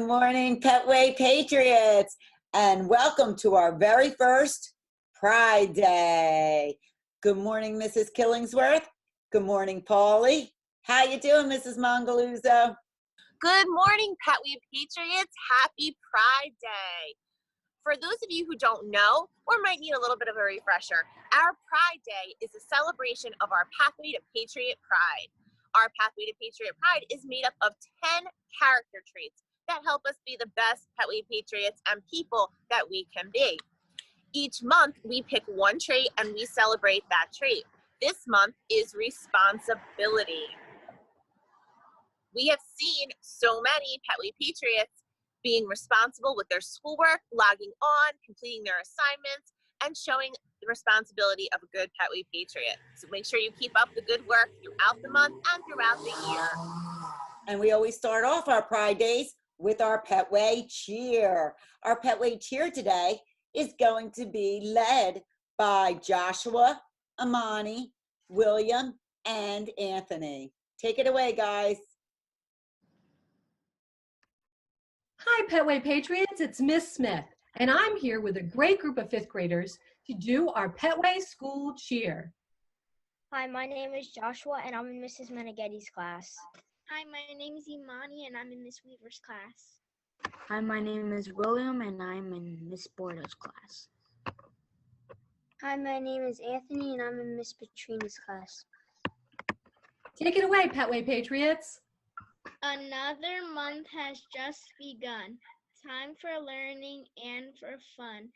Good morning, Petway Patriots, and welcome to our very first Pride Day. Good morning, Mrs. Killingsworth. Good morning, Paulie. How you doing, Mrs. Mongaluzzo? Good morning, Petway Patriots. Happy Pride Day. For those of you who don't know or might need a little bit of a refresher, our Pride Day is a celebration of our Pathway to Patriot Pride. Our Pathway to Patriot Pride is made up of 10 character traits that help us be the best Petway Patriots and people that we can be. Each month, we pick one trait and we celebrate that trait. This month is responsibility. We have seen so many Petway Patriots being responsible with their schoolwork, logging on, completing their assignments, and showing the responsibility of a good Petway Patriot. So make sure you keep up the good work throughout the month and throughout the year. And we always start off our Pride Days with our Petway Cheer. Our Petway Cheer today is going to be led by Joshua, Amani, William, and Anthony. Take it away, guys. Hi, Petway Patriots, it's Miss Smith, and I'm here with a great group of fifth graders to do our Petway School Cheer. Hi, my name is Joshua, and I'm in Mrs. Meneghetti's class. Hi, my name is Imani, and I'm in Miss Weaver's class. Hi, my name is William, and I'm in Miss Bordo's class. Hi, my name is Anthony, and I'm in Miss Petrina's class. Take it away, Petway Patriots. Another month has just begun. Time for learning and for fun.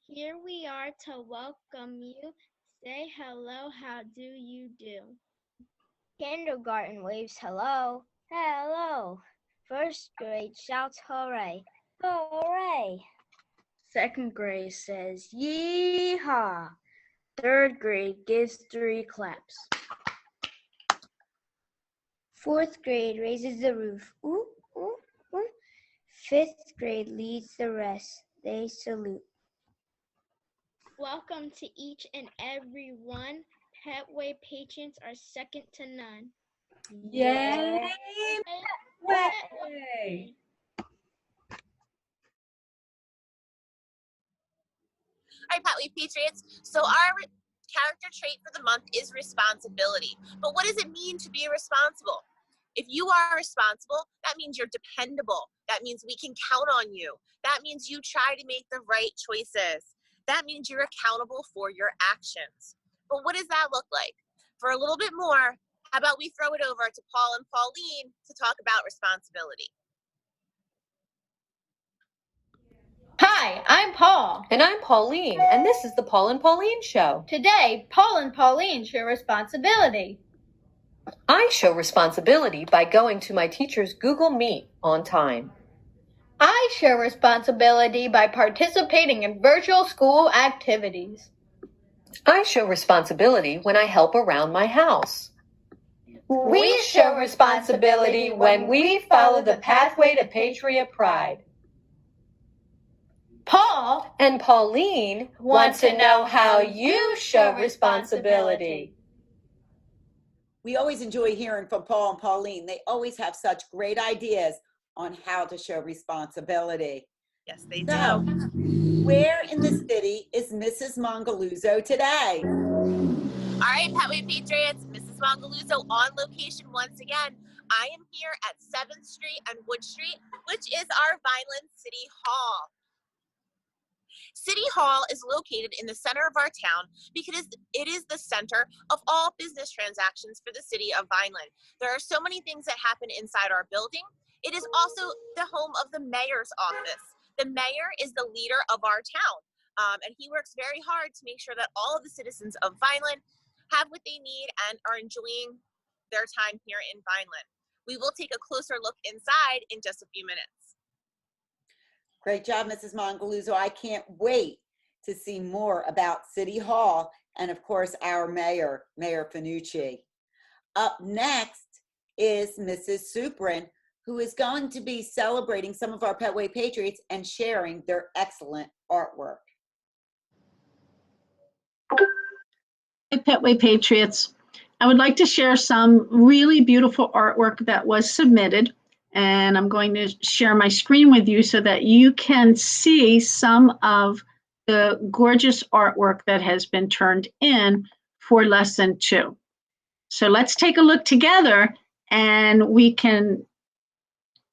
Here we are to welcome you. Say hello, how do you do? Kindergarten waves hello, hello. First grade shouts hooray, hooray. Second grade says yee-haw. Third grade gives 3 claps. Fourth grade raises the roof, ooh, ooh, ooh. Fifth grade leads the rest, they salute. Welcome to each and every one. Petway patrons are second to none. Yay, Petway! All right, Petway Patriots. So our character trait for the month is responsibility. But what does it mean to be responsible? If you are responsible, that means you're dependable. That means we can count on you. That means you try to make the right choices. That means you're accountable for your actions. But what does that look like? For a little bit more, how about we throw it over to Paul and Pauline to talk about responsibility. Hi, I'm Paul. And I'm Pauline, and this is the Paul and Pauline Show. Today, Paul and Pauline show responsibility. I show responsibility by going to my teacher's Google Meet on time. I show responsibility by participating in virtual school activities. I show responsibility when I help around my house. We show responsibility when we follow the pathway to Patriot Pride. Paul And Pauline wants to know how you show responsibility. We always enjoy hearing from Paul and Pauline. They always have such great ideas on how to show responsibility. Yes, they do. So, where in the city is Mrs. Mongaluzzo today? All right, Petway Patriots, Mrs. Mongaluzzo on location once again. I am here at 7th Street and Wood Street, which is our Vineland City Hall. City Hall is located in the center of our town because it is the center of all business transactions for the city of Vineland. There are so many things that happen inside our building. It is also the home of the mayor's office. The mayor is the leader of our town, and he works very hard to make sure that all of the citizens of Vineland have what they need and are enjoying their time here in Vineland. We will take a closer look inside in just a few minutes. Great job, Mrs. Mongaluzzo. I can't wait to see more about City Hall and, of course, our mayor, Mayor Finucci. Up next is Mrs. Suprin, who is going to be celebrating some of our Petway Patriots and sharing their excellent artwork. Hi, Petway Patriots. I would like to share some really beautiful artwork that was submitted. And I'm going to share my screen with you so that you can see some of the gorgeous artwork that has been turned in for lesson 2. So let's take a look together and we can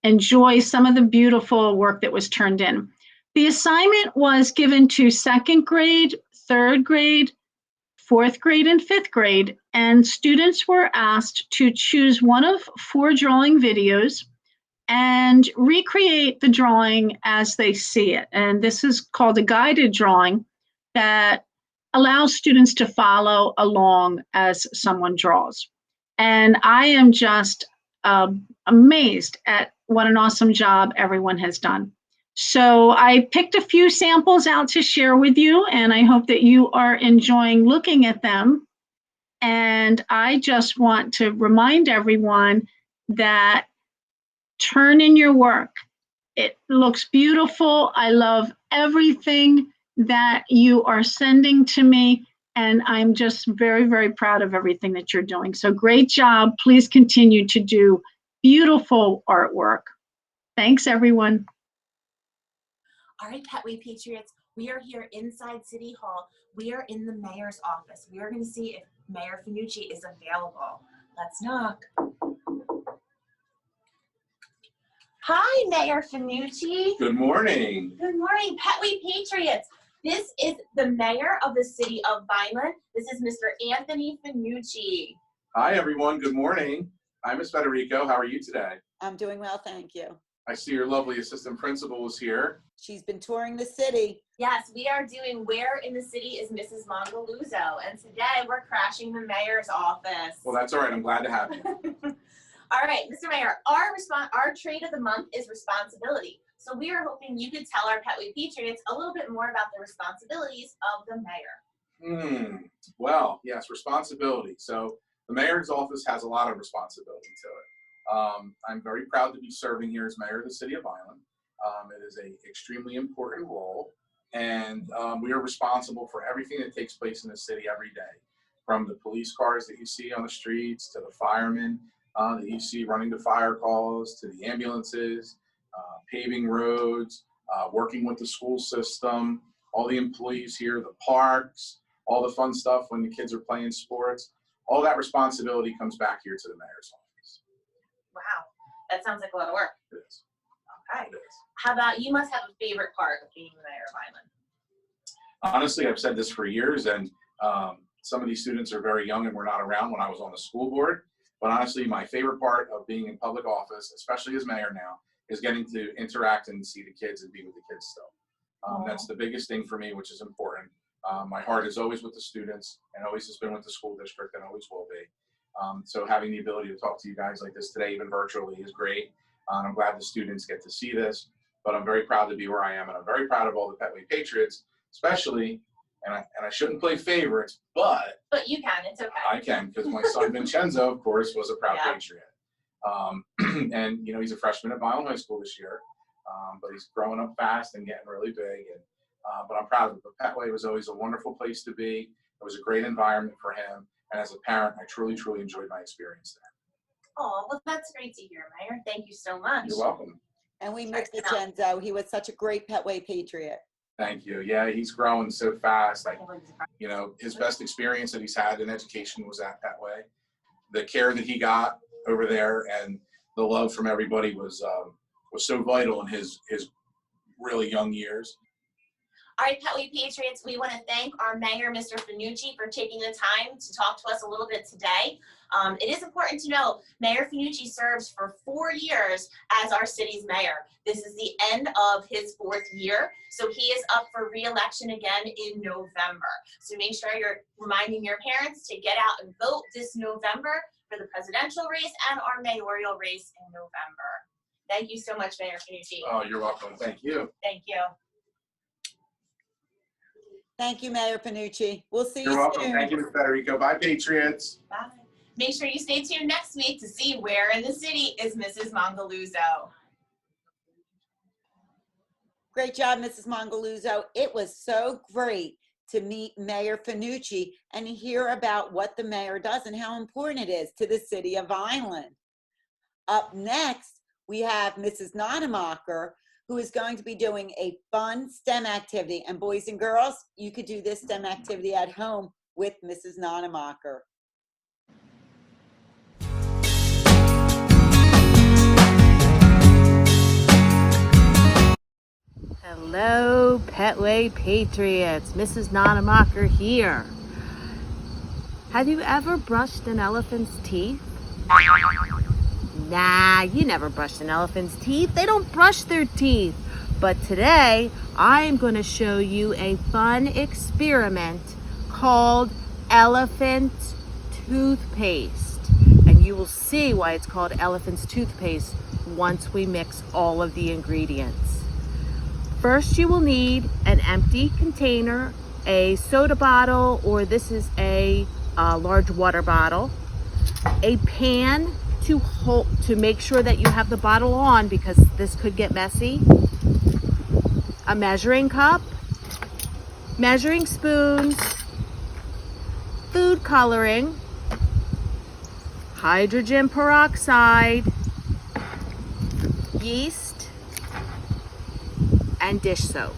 enjoy some of the beautiful work that was turned in. The assignment was given to 2nd grade, 3rd grade, 4th grade, and 5th grade, and students were asked to choose one of 4 drawing videos and recreate the drawing as they see it. And this is called a guided drawing that allows students to follow along as someone draws. And I am just amazed at what an awesome job everyone has done. So I picked a few samples out to share with you, and I hope that you are enjoying looking at them. And I just want to remind everyone that turn in your work. It looks beautiful. I love everything that you are sending to me, and I'm just very, very proud of everything that you're doing. So great job. Please continue to do beautiful artwork. Thanks, everyone. All right, Petway Patriots, we are here inside City Hall. We are in the mayor's office. We are going to see if Mayor Finucci is available. Let's knock. Hi, Mayor Finucci. Good morning. Good morning, Petway Patriots. This is the mayor of the city of Vineland. This is Mr. Anthony Finucci. Hi, everyone. Good morning. Hi, Miss Federico. How are you today? I'm doing well, thank you. I see your lovely assistant principal is here. She's been touring the city. Yes, we are doing Where in the City is Mrs. Mongaluzzo, and today we're crashing the mayor's office. Well, that's all right. I'm glad to have you. All right, Mr. Mayor, our trade of the month is responsibility. So we are hoping you could tell our Petway Patriots a little bit more about the responsibilities of the mayor. Well, yes, responsibility. So the mayor's office has a lot of responsibility to it. I'm very proud to be serving here as mayor of the city of Vineland. It is an extremely important role, and we are responsible for everything that takes place in the city every day, from the police cars that you see on the streets to the firemen that you see running the fire calls, to the ambulances, paving roads, working with the school system, all the employees here, the parks, all the fun stuff when the kids are playing sports. All that responsibility comes back here to the mayor's office. Wow, that sounds like a lot of work. It is. Okay. It is. How about, you must have a favorite part of being the mayor of Vineland? Honestly, I've said this for years, and some of these students are very young and were not around when I was on the school board. But honestly, my favorite part of being in public office, especially as mayor now, is getting to interact and see the kids and be with the kids still. That's the biggest thing for me, which is important. My heart is always with the students and always has been with the school district and always will be. So having the ability to talk to you guys like this today, even virtually, is great. I'm glad the students get to see this, but I'm very proud to be where I am, and I'm very proud of all the Petway Patriots, especially, and I shouldn't play favorites, but you can, it's okay. I can, because my son Vincenzo, of course, was a proud Yeah. Patriot. And you know, he's a freshman at Vineland High School this year, but he's growing up fast and getting really big. And but I'm proud of it. But Petway was always a wonderful place to be. It was a great environment for him, and as a parent, I truly, truly enjoyed my experience there. Oh, well, that's great to hear, Mayor. Thank you so much. You're welcome. And we miss Vincenzo. He was such a great Petway Patriot. Thank you. Yeah, he's growing so fast. You know, his best experience that he's had in education was at Petway. The care that he got over there and the love from everybody was so vital in his really young years. All right, Petway Patriots, we want to thank our mayor, Mr. Finucci, for taking the time to talk to us a little bit today. It is important to know Mayor Finucci serves for 4 years as our city's mayor. This is the end of his 4th year, so he is up for re-election again in November. So make sure you're reminding your parents to get out and vote this November for the presidential race and our mayoral race in November. Thank you so much, Mayor Finucci. Oh, you're welcome. Thank you. Thank you. Thank you, Mayor Finucci. We'll see You're you welcome. soon. Thank you, Ms. Federico. Bye, Patriots. Bye. Make sure you stay tuned next week to see Where in the City is Mrs. Mongaluzzo. Great job, Mrs. Mongaluzzo. It was so great to meet Mayor Finucci and hear about what the mayor does and how important it is to the city of Vineland. Up next, we have Mrs. Nonemacher, who is going to be doing a fun STEM activity. And boys and girls, you could do this STEM activity at home with Mrs. Nonemacher. Hello, Petway Patriots. Mrs. Nonemacher here. Have you ever brushed an elephant's teeth? Nah, you never brushed an elephant's teeth. They don't brush their teeth. But today, I'm going to show you a fun experiment called elephant toothpaste. And you will see why it's called elephant's toothpaste once we mix all of the ingredients. First, you will need an empty container, a soda bottle, or this is a large water bottle, a pan to make sure that you have the bottle on because this could get messy, a measuring cup, measuring spoons, food coloring, hydrogen peroxide, yeast, and dish soap.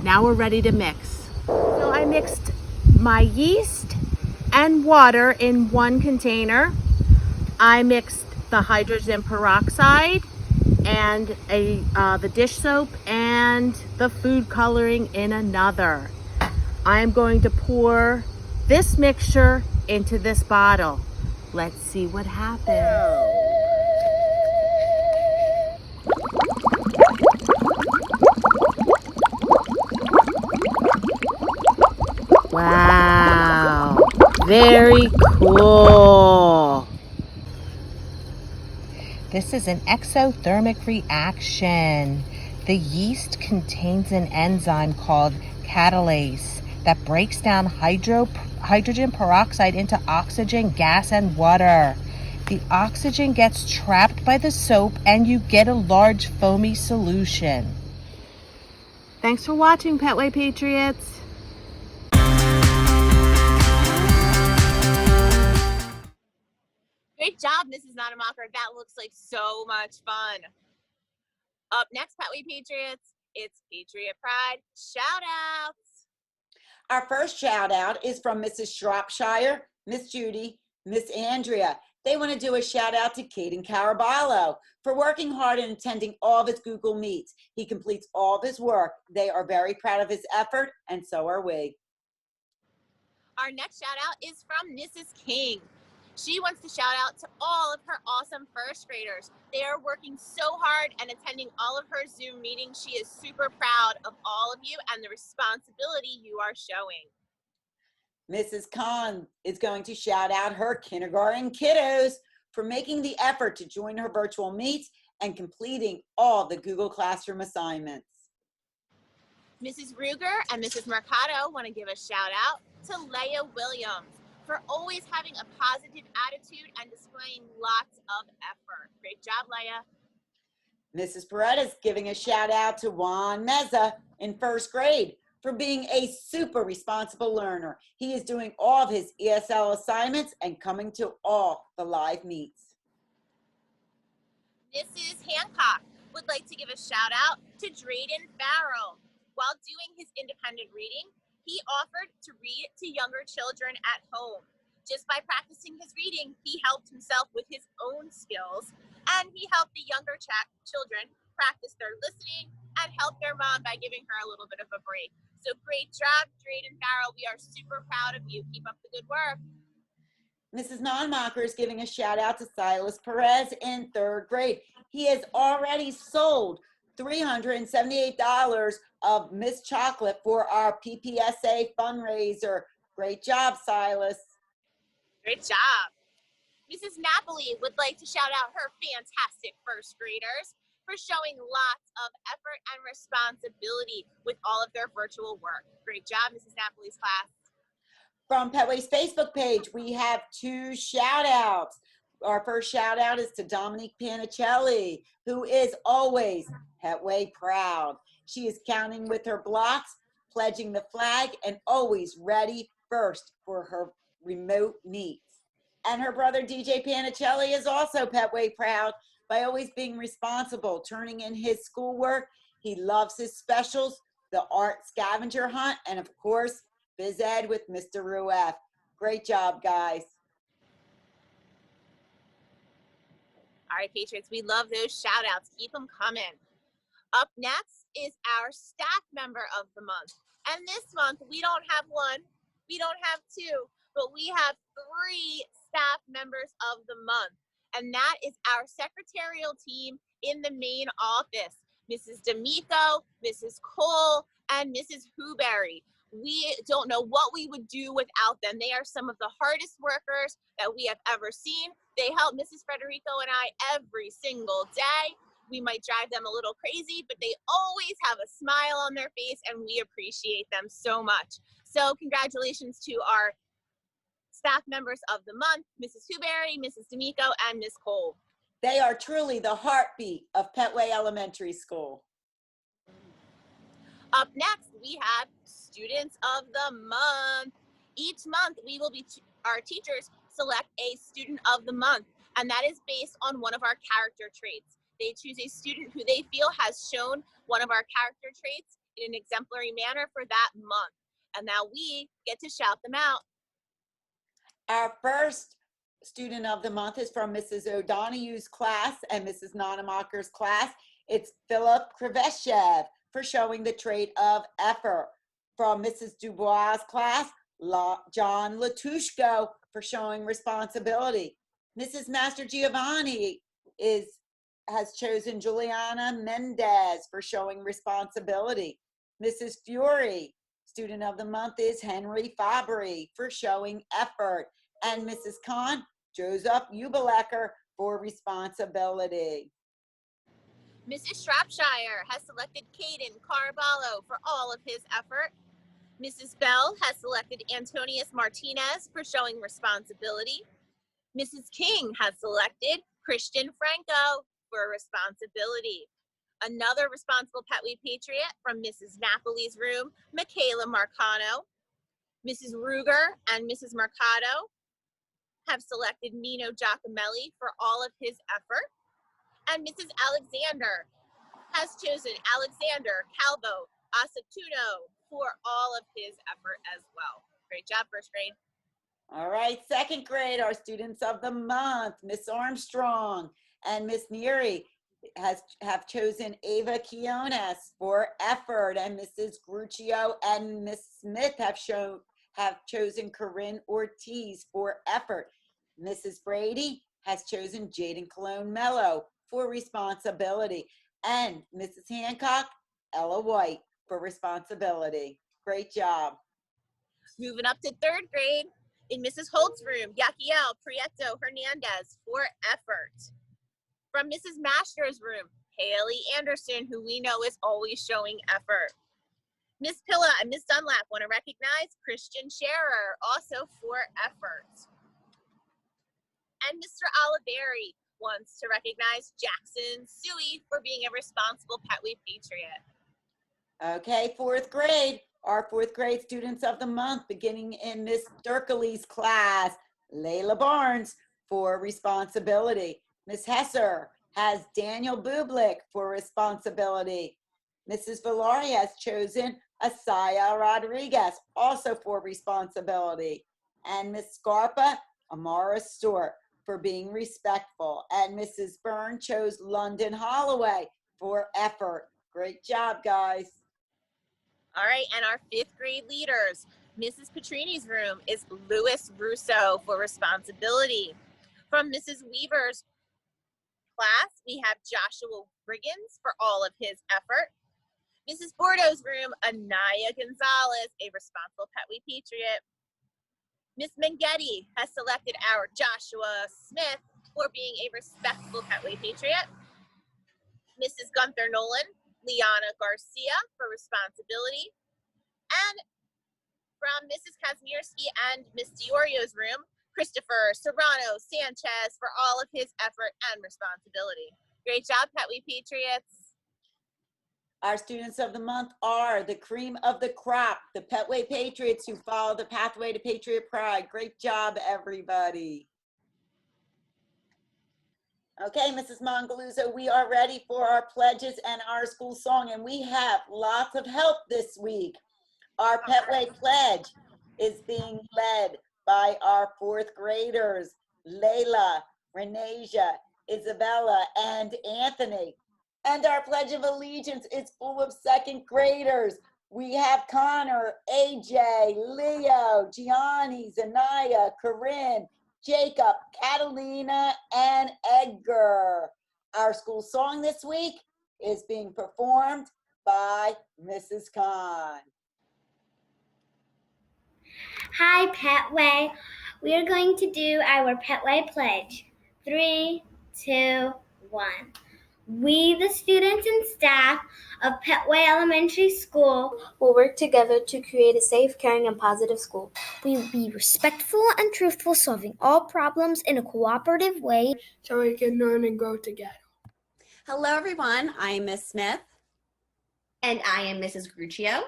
Now we're ready to mix. So I mixed my yeast and water in one container. I mixed the hydrogen peroxide and the dish soap and the food coloring in another. I'm going to pour this mixture into this bottle. Let's see what happens. Wow, very cool. This is an exothermic reaction. The yeast contains an enzyme called catalase that breaks down hydrogen peroxide into oxygen, gas, and water. The oxygen gets trapped by the soap and you get a large foamy solution. Thanks for watching, Petway Patriots. Great job, Mrs. Nonemacher. That looks like so much fun. Up next, Petway Patriots, it's Patriot Pride shout-outs. Our first shout out is from Mrs. Shropshire, Miss Judy, Miss Andrea. They want to do a shout out to Caden Caraballo for working hard and attending all of his Google Meets. He completes all of his work. They are very proud of his effort, and so are we. Our next shout out is from Mrs. King. She wants to shout out to all of her awesome first graders. They are working so hard and attending all of her Zoom meetings. She is super proud of all of you and the responsibility you are showing. Mrs. Khan is going to shout out her kindergarten kiddos for making the effort to join her virtual meets and completing all the Google Classroom assignments. Mrs. Ruger and Mrs. Mercado want to give a shout out to Leia Williams for always having a positive attitude and displaying lots of effort. Great job, Leia. Mrs. Peretta is giving a shout out to Juan Meza in first grade for being a super responsible learner. He is doing all of his ESL assignments and coming to all the live meets. Mrs. Hancock would like to give a shout out to Drayden Farrell. While doing his independent reading, he offered to read to younger children at home. Just by practicing his reading, he helped himself with his own skills, and he helped the younger children practice their listening and help their mom by giving her a little bit of a break. So great job, Drayden Farrell. We are super proud of you. Keep up the good work. Mrs. Nonemacher is giving a shout out to Silas Perez in third grade. He has already sold $378 of Miss Chocolate for our PPSA fundraiser. Great job, Silas. Great job. Mrs. Napoli would like to shout out her fantastic first graders for showing lots of effort and responsibility with all of their virtual work. Great job, Mrs. Napoli's class. From Petway's Facebook page, we have 2 shout outs. Our first shout out is to Dominique Panicelli, who is always Petway proud. She is counting with her blocks, pledging the flag, and always ready first for her remote meets. And her brother DJ Panicelli is also Petway proud by always being responsible, turning in his schoolwork. He loves his specials, the art scavenger hunt, and of course, phys ed with Mr. Rueff. Great job, guys. All right, Patriots, we love those shout outs. Keep them coming. Up next is our staff member of the month. And this month, we don't have one, we don't have two, but we have 3 staff members of the month. And that is our secretarial team in the main office, Mrs. D'Amico, Mrs. Cole, and Mrs. Huberry. We don't know what we would do without them. They are some of the hardest workers that we have ever seen. They help Mrs. Federico and I every single day. We might drive them a little crazy, but they always have a smile on their face, and we appreciate them so much. So congratulations to our staff members of the month, Mrs. Huberry, Mrs. D'Amico, and Ms. Cole. They are truly the heartbeat of Petway Elementary School. Up next, we have Students of the Month. Each month, we will be, our teachers select a Student of the Month, and that is based on one of our character traits. They choose a student who they feel has shown one of our character traits in an exemplary manner for that month. And now we get to shout them out. Our first Student of the Month is from Mrs. O'Donoghue's class and Mrs. Nonemacher's class. It's Philip Kriveshev for showing the trait of effort. From Mrs. Dubois' class, John Latushko for showing responsibility. Mrs. Master Giovanni has chosen Juliana Mendez for showing responsibility. Mrs. Fury, Student of the Month is Henry Fabry for showing effort. And Mrs. Kahn, Joseph Ubelecker for responsibility. Mrs. Shropshire has selected Caden Caraballo for all of his effort. Mrs. Bell has selected Antonius Martinez for showing responsibility. Mrs. King has selected Christian Franco for responsibility. Another responsible Petway Patriot from Mrs. Napoli's room, Michaela Marcano. Mrs. Ruger and Mrs. Mercado have selected Nino Giacomelli for all of his effort. And Mrs. Alexander has chosen Alexander Calvo Acetuno for all of his effort as well. Great job, first grade. All right, second grade, our Students of the Month, Miss Armstrong and Miss Neary have chosen Ava Quiones for effort, and Mrs. Gruccio and Miss Smith have chosen Corinne Ortiz for effort. Mrs. Brady has chosen Jaden Cologne Mello for responsibility, and Mrs. Hancock, Ella White for responsibility. Great job. Moving up to third grade, in Mrs. Holt's room, Yaquiel Prieto Hernandez for effort. From Mrs. Master's room, Haley Anderson, who we know is always showing effort. Miss Pilla and Miss Dunlap want to recognize Christian Scherer, also for effort. And Mr. Oliveri wants to recognize Jackson Suey for being a responsible Petway Patriot. Okay, fourth grade, our fourth grade Students of the Month, beginning in Miss Durkley's class, Layla Barnes for responsibility. Miss Hesser has Daniel Bublik for responsibility. Mrs. Valari has chosen Asaya Rodriguez, also for responsibility. And Miss Scarpa, Amara Stewart for being respectful. And Mrs. Byrne chose London Holloway for effort. Great job, guys. All right, and our fifth grade leaders, Mrs. Petrini's room is Louis Russo for responsibility. From Mrs. Weaver's class, we have Joshua Briggins for all of his effort. Mrs. Bordeaux's room, Anaya Gonzalez, a responsible Petway Patriot. Miss Menghetti has selected our Joshua Smith for being a respectful Petway Patriot. Mrs. Gunther Nolan, Liana Garcia for responsibility. And from Mrs. Kazmierski and Miss Diorio's room, Christopher Serrano Sanchez for all of his effort and responsibility. Great job, Petway Patriots. Our Students of the Month are the cream of the crop, the Petway Patriots who follow the pathway to Patriot Pride. Great job, everybody. Okay, Mrs. Mongaluzzo, we are ready for our pledges and our school song, and we have lots of help this week. Our Petway pledge is being led by our fourth graders, Layla, Renasia, Isabella, and Anthony. And our Pledge of Allegiance is full of second graders. We have Connor, AJ, Leo, Gianni, Zanaya, Corinne, Jacob, Catalina, and Edgar. Our school song this week is being performed by Mrs. Khan. Hi, Petway. We are going to do our Petway pledge. 3, 2, 1. We, the students and staff of Petway Elementary School, will work together to create a safe, caring, and positive school. We will be respectful and truthful, solving all problems in a cooperative way So we can learn and grow together. Hello, everyone. I'm Miss Smith. And I am Mrs. Gruccio.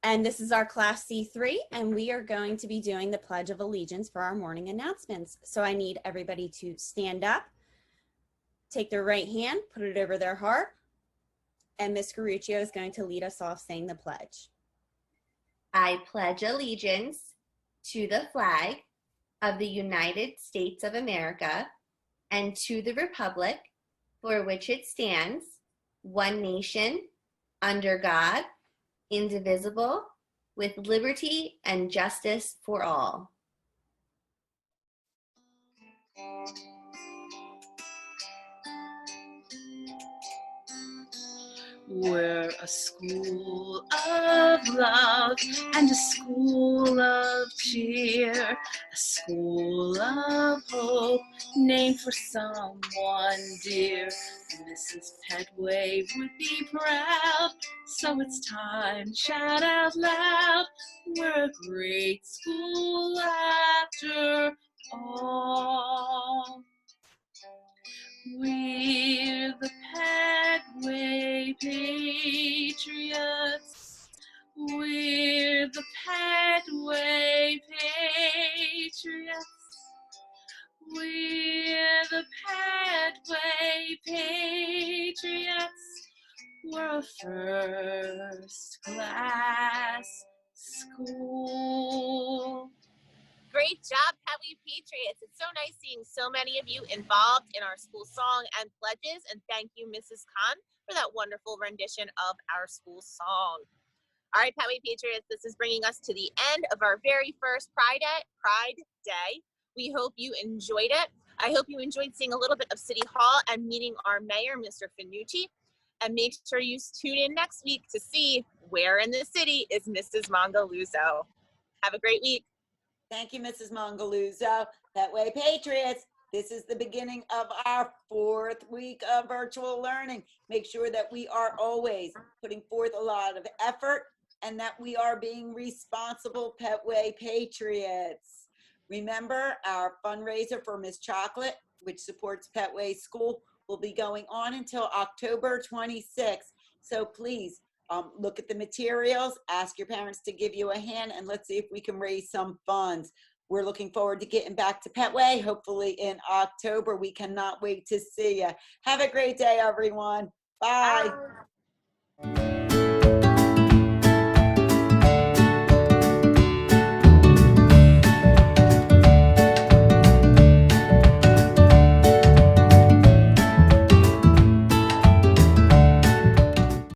And this is our Class C3, and we are going to be doing the Pledge of Allegiance for our morning announcements. So I need everybody to stand up, take their right hand, put it over their heart, and Miss Gruccio is going to lead us off saying the pledge. I pledge allegiance to the flag of the United States of America and to the republic for which it stands, one nation, under God, indivisible, with liberty and justice for all. We're a school of love and a school of cheer, a school of hope named for someone dear. Mrs. Petway would be proud, so it's time to shout out loud. We're a great school after all. We're the Petway Patriots. We're the Petway Patriots. We're the Petway Patriots. We're a first class school. Great job, Petway Patriots. It's so nice seeing so many of you involved in our school song and pledges. And thank you, Mrs. Khan, for that wonderful rendition of our school song. All right, Petway Patriots, this is bringing us to the end of our very first Pride Day. We hope you enjoyed it. I hope you enjoyed seeing a little bit of City Hall and meeting our mayor, Mr. Finucci. And make sure you tune in next week to see where in the city is Mrs. Mongaluzzo. Have a great week. Thank you, Mrs. Mongaluzzo. Petway Patriots, this is the beginning of our 4th week of virtual learning. Make sure that we are always putting forth a lot of effort and that we are being responsible Petway Patriots. Remember, our fundraiser for Miss Chocolate, which supports Petway School, will be going on until October 26th. So please, look at the materials, ask your parents to give you a hand, and let's see if we can raise some funds. We're looking forward to getting back to Petway, hopefully in October. We cannot wait to see you. Have a great day, everyone. Bye. Bye.